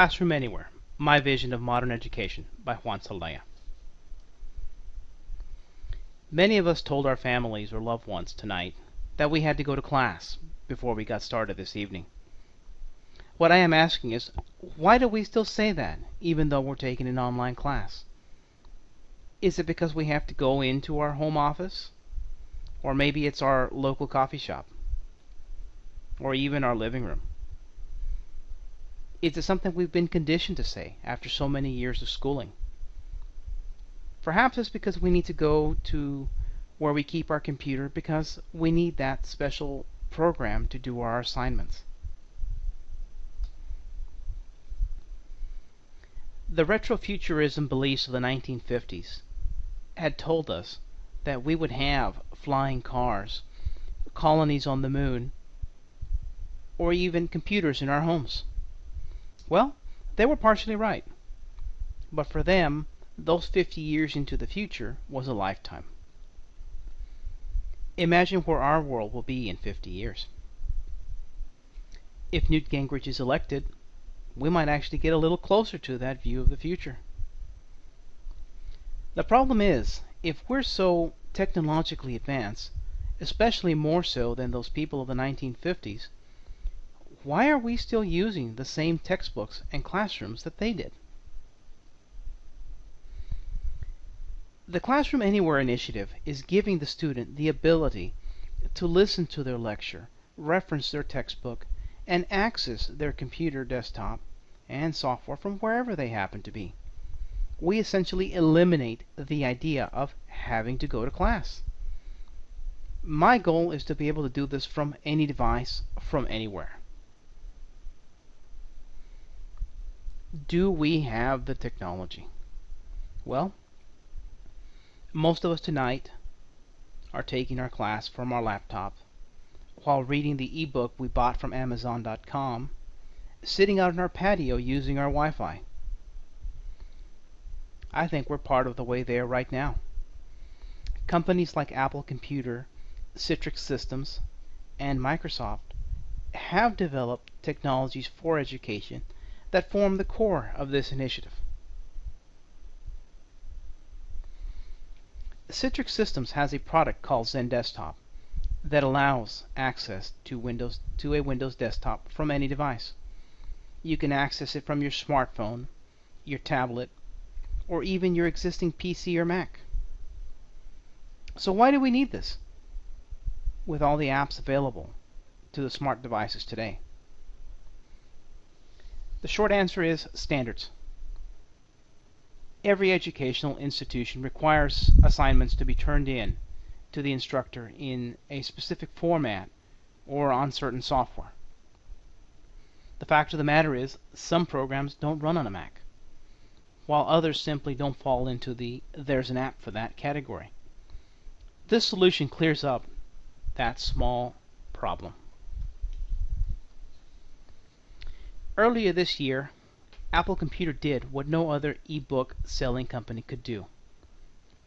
Classroom Anywhere, My Vision of Modern Education by Juan Salaya. Many of us told our families or loved ones tonight that we had to go to class before we got started this evening. What I am asking is, why do we still say that, even though we're taking an online class? Is it because we have to go into our home office? Or maybe it's our local coffee shop? Or even our living room? Is it something we've been conditioned to say after so many years of schooling? Perhaps it's because we need to go to where we keep our computer because we need that special program to do our assignments. The retrofuturism beliefs of the 1950s had told us that we would have flying cars, colonies on the moon, or even computers in our homes. Well, they were partially right. But for them, those 50 years into the future was a lifetime. Imagine where our world will be in 50 years. If Newt Gingrich is elected, we might actually get a little closer to that view of the future. The problem is, if we're so technologically advanced, especially more so than those people of the 1950s, why are we still using the same textbooks and classrooms that they did? The Classroom Anywhere initiative is giving the student the ability to listen to their lecture, reference their textbook, and access their computer desktop and software from wherever they happen to be. We essentially eliminate the idea of having to go to class. My goal is to be able to do this from any device, from anywhere. Do we have the technology? Well, most of us tonight are taking our class from our laptop while reading the ebook we bought from Amazon.com, sitting out on our patio using our Wi-Fi. I think we're part of the way there right now. Companies like Apple Computer, Citrix Systems, and Microsoft have developed technologies for education that form the core of this initiative. Citrix Systems has a product called Zen Desktop that allows access to a Windows desktop from any device. You can access it from your smartphone, your tablet, or even your existing PC or Mac. So why do we need this with all the apps available to the smart devices today? The short answer is standards. Every educational institution requires assignments to be turned in to the instructor in a specific format or on certain software. The fact of the matter is, some programs don't run on a Mac, while others simply don't fall into the "there's an app for that" category. This solution clears up that small problem. Earlier this year, Apple Computer did what no other e-book selling company could do.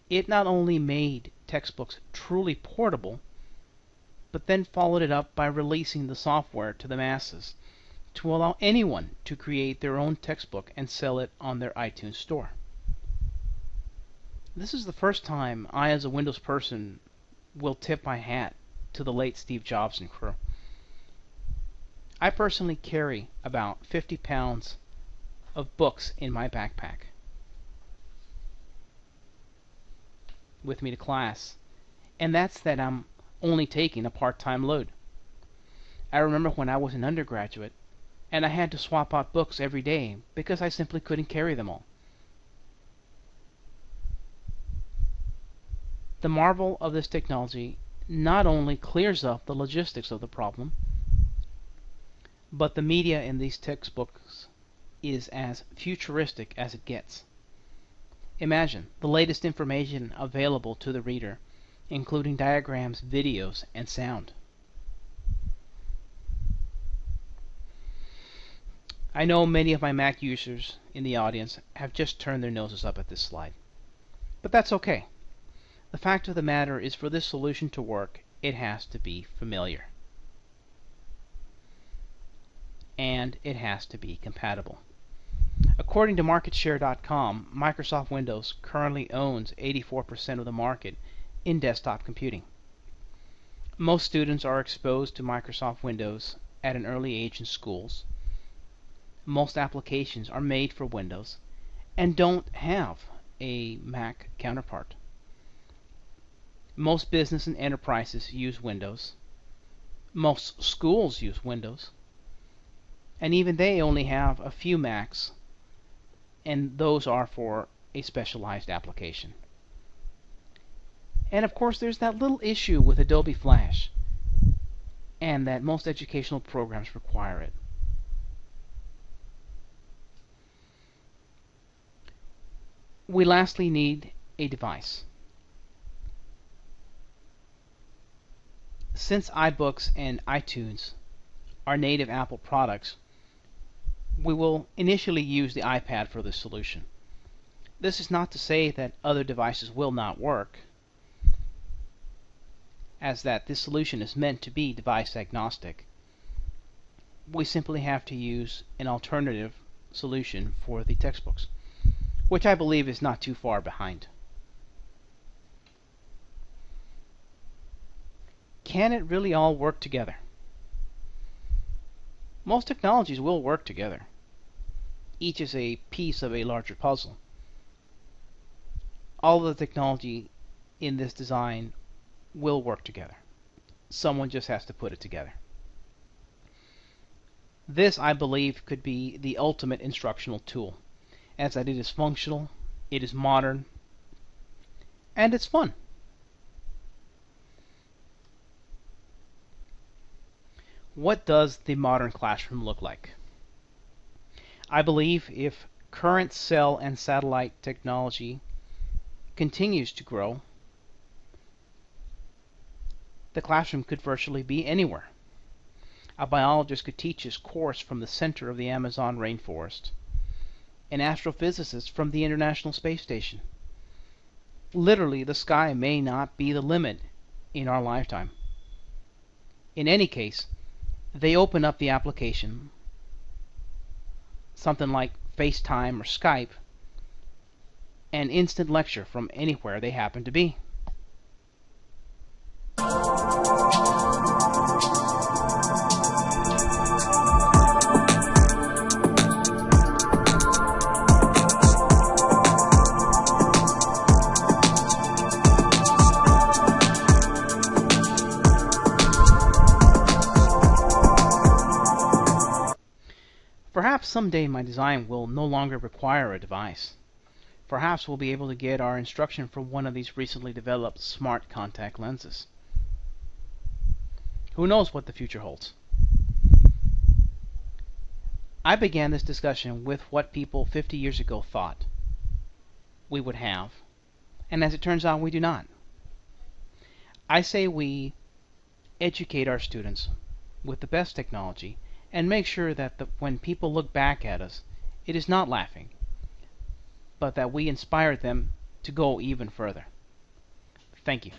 It not only made textbooks truly portable, but then followed it up by releasing the software to the masses to allow anyone to create their own textbook and sell it on their iTunes store. This is the first time I, as a Windows person, will tip my hat to the late Steve Jobs and crew. I personally carry about 50 pounds of books in my backpack with me to class, and that's that I'm only taking a part-time load. I remember when I was an undergraduate and I had to swap out books every day because I simply couldn't carry them all. The marvel of this technology not only clears up the logistics of the problem, but the media in these textbooks is as futuristic as it gets. Imagine the latest information available to the reader, including diagrams, videos, and sound. I know many of my Mac users in the audience have just turned their noses up at this slide, but that's okay. The fact of the matter is, for this solution to work, it has to be familiar. And it has to be compatible. According to MarketShare.com, Microsoft Windows currently owns 84% of the market in desktop computing. Most students are exposed to Microsoft Windows at an early age in schools. Most applications are made for Windows and don't have a Mac counterpart. Most business and enterprises use Windows. Most schools use Windows. And even they only have a few Macs, and those are for a specialized application. And of course there's that little issue with Adobe Flash, and that most educational programs require it. We lastly need a device. Since iBooks and iTunes are native Apple products, we will initially use the iPad for this solution. This is not to say that other devices will not work, as that this solution is meant to be device agnostic. We simply have to use an alternative solution for the textbooks, which I believe is not too far behind. Can it really all work together? Most technologies will work together. Each is a piece of a larger puzzle. All of the technology in this design will work together. Someone just has to put it together. This, I believe, could be the ultimate instructional tool, as that it is functional, it is modern, and it's fun. What does the modern classroom look like? I believe if current cell and satellite technology continues to grow, the classroom could virtually be anywhere. A biologist could teach his course from the center of the Amazon rainforest. An astrophysicist from the International Space Station. Literally, the sky may not be the limit in our lifetime. In any case, they open up the application, something like FaceTime or Skype, an instant lecture from anywhere they happen to be. Perhaps someday my design will no longer require a device. Perhaps we'll be able to get our instruction from one of these recently developed smart contact lenses. Who knows what the future holds? I began this discussion with what people 50 years ago thought we would have, and as it turns out, we do not. I say we educate our students with the best technology and make sure that when people look back at us, it is not laughing, but that we inspire them to go even further. Thank you.